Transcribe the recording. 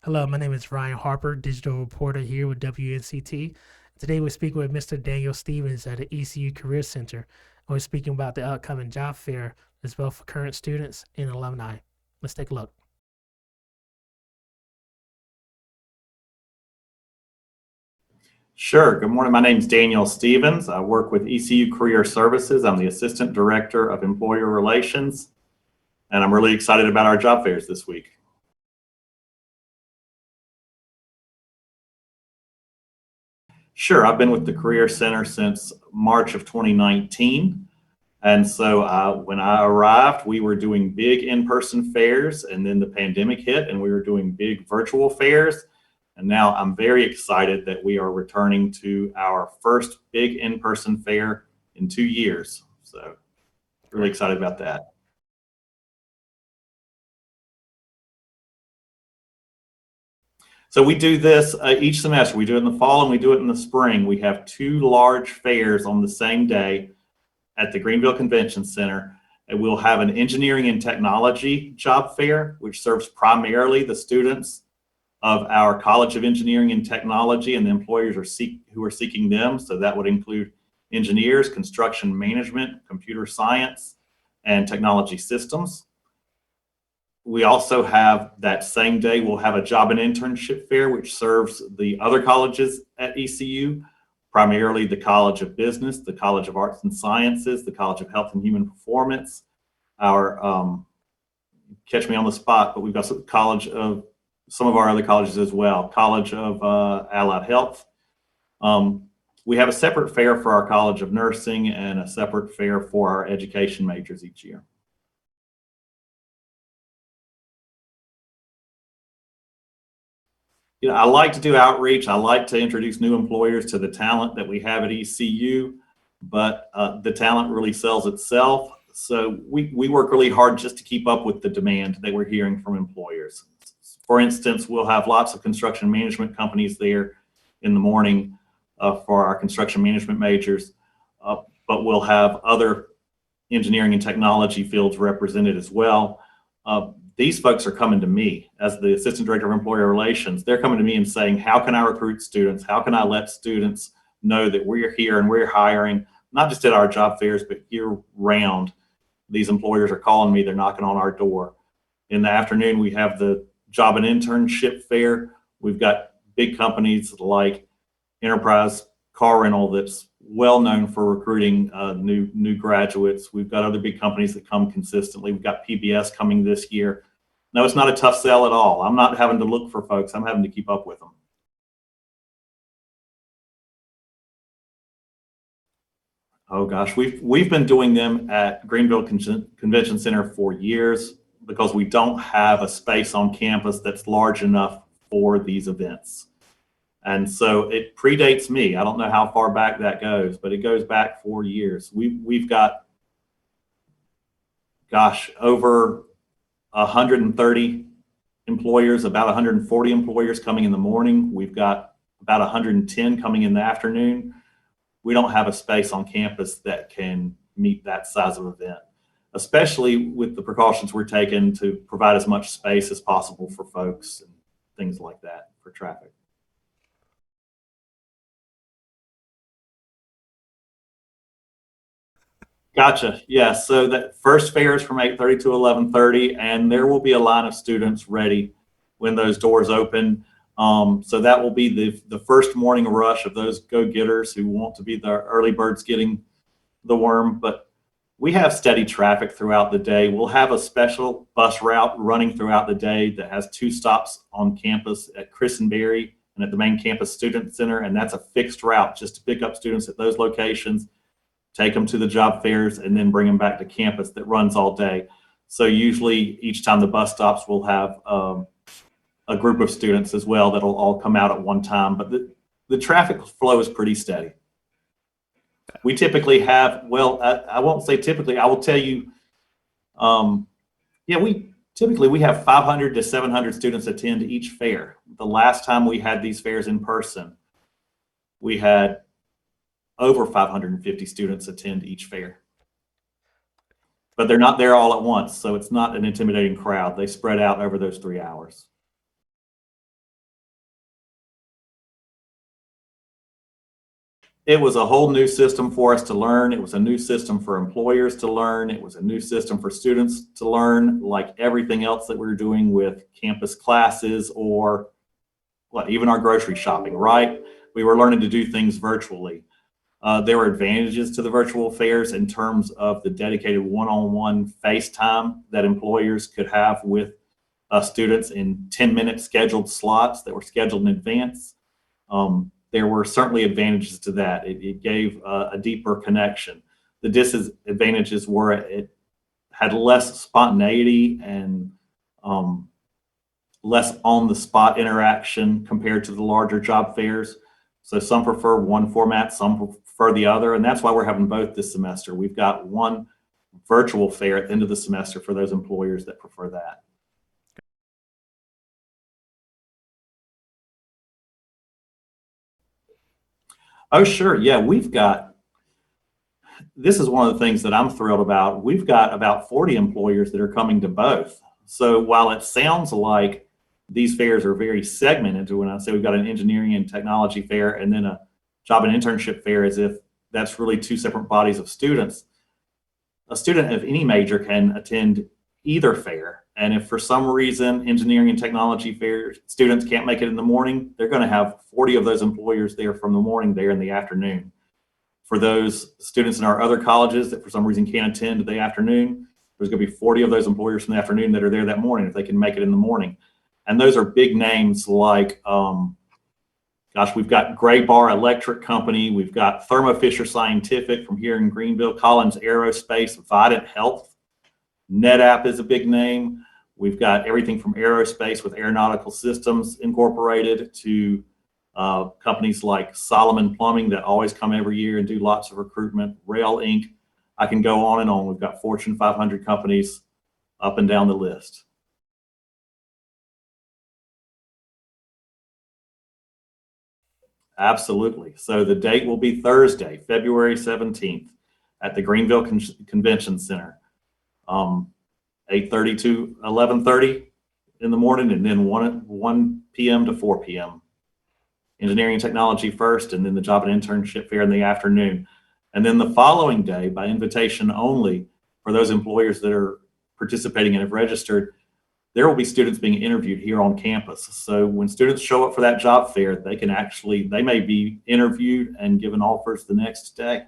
Hello, my name is Ryan Harper, digital reporter here with WNCT. Today we're speaking with Mr. Daniel Stevens at the ECU Career Center. And we're speaking about the upcoming job fair as well for current students and alumni. Let's take a look. Sure. Good morning. My name is Daniel Stevens. I work with ECU Career Services. I'm the Assistant Director of Employer Relations, and I'm really excited about our job fairs this week. Sure. I've been with the Career Center since March of 2019. And so when I arrived, we were doing big in-person fairs, and then the pandemic hit and we were doing big virtual fairs. And now I'm very excited that we are returning to our first big in-person fair in 2 years. So really excited about that. So we do this each semester. We do it in the fall and we do it in the spring. We have 2 large fairs on the same day at the Greenville Convention Center. And we'll have an engineering and technology job fair, which serves primarily the students of our College of Engineering and Technology and the employers who are seeking them. So that would include engineers, construction management, computer science, and technology systems. We also have that same day, we'll have a job and internship fair, which serves the other colleges at ECU, primarily the College of Business, the College of Arts and Sciences, the College of Health and Human Performance, our, catch me on the spot, but we've got some of our other colleges as well, College of Allied Health. We have a separate fair for our College of Nursing and a separate fair for our education majors each year. You know, I like to do outreach. I like to introduce new employers to the talent that we have at ECU, but the talent really sells itself. So we work really hard just to keep up with the demand that we're hearing from employers. For instance, we'll have lots of construction management companies there in the morning for our construction management majors, but we'll have other engineering and technology fields represented as well. These folks are coming to me as the Assistant Director of Employer Relations. They're coming to me and saying, how can I recruit students? How can I let students know that we're here and we're hiring, not just at our job fairs, but year round? These employers are calling me, they're knocking on our door. In the afternoon, we have the job and internship fair. We've got big companies like Enterprise Car Rental that's well known for recruiting new graduates. We've got other big companies that come consistently. We've got PBS coming this year. No, it's not a tough sell at all. I'm not having to look for folks. I'm having to keep up with them. Oh gosh, we've been doing them at Greenville Convention Center for years because we don't have a space on campus that's large enough for these events. And so it predates me. I don't know how far back that goes, but it goes back 4 years. We've got, gosh, over 130 employers, about 140 employers coming in the morning. We've got about 110 coming in the afternoon. We don't have a space on campus that can meet that size of event, especially with the precautions we're taking to provide as much space as possible for folks and things like that for traffic. Gotcha. Yeah. So that first fair is from 8:30 to 11:30, and there will be a line of students ready when those doors open. So that will be the first morning rush of those go-getters who want to be the early birds getting the worm. But we have steady traffic throughout the day. We'll have a special bus route running throughout the day that has 2 stops on campus at Christenberry and at the main campus student center. And that's a fixed route just to pick up students at those locations, take them to the job fairs, and then bring them back to campus that runs all day. So usually each time the bus stops, we'll have a group of students as well that'll all come out at one time. But the traffic flow is pretty steady. We typically have, well, I won't say typically, I will tell you, yeah, we have 500 to 700 students attend each fair. The last time we had these fairs in person, we had over 550 students attend each fair. But they're not there all at once, so it's not an intimidating crowd. They spread out over those 3 hours. It was a whole new system for us to learn. It was a new system for employers to learn. It was a new system for students to learn, like everything else that we were doing with campus classes or even our grocery shopping, right? We were learning to do things virtually. There were advantages to the virtual fairs in terms of the dedicated one-on-one face time that employers could have with students in 10-minute scheduled slots that were scheduled in advance. There were certainly advantages to that. It gave a deeper connection. The disadvantages were it had less spontaneity and less on-the-spot interaction compared to the larger job fairs. So some prefer one format, some prefer the other, and that's why we're having both this semester. We've got one virtual fair at the end of the semester for those employers that prefer that. Oh, sure. Yeah, this is one of the things that I'm thrilled about. We've got about 40 employers that are coming to both. So while it sounds like these fairs are very segmented, when I say we've got an engineering and technology fair and then a job and internship fair, as if that's really two separate bodies of students, a student of any major can attend either fair. And if for some reason engineering and technology fair students can't make it in the morning, they're going to have 40 of those employers there from the morning there in the afternoon. For those students in our other colleges that for some reason can't attend the afternoon, there's going to be 40 of those employers from the afternoon that are there that morning if they can make it in the morning. And those are big names like, we've got Gray Bar Electric Company, we've got Thermo Fisher Scientific from here in Greenville, Collins Aerospace, Vidant Health, NetApp is a big name. We've got everything from aerospace with Aeronautical Systems Incorporated to companies like Solomon Plumbing that always come every year and do lots of recruitment, Rail Inc. I can go on and on. We've got Fortune 500 companies up and down the list. Absolutely. So the date will be Thursday, February 17th at the Greenville Convention Center. 8:30 to 11:30 in the morning, and then 1 p.m. to 4 p.m. Engineering and technology first, and then the job and internship fair in the afternoon. And then the following day, by invitation only, for those employers that are participating and have registered, there will be students being interviewed here on campus. So when students show up for that job fair, they may be interviewed and given offers the next day.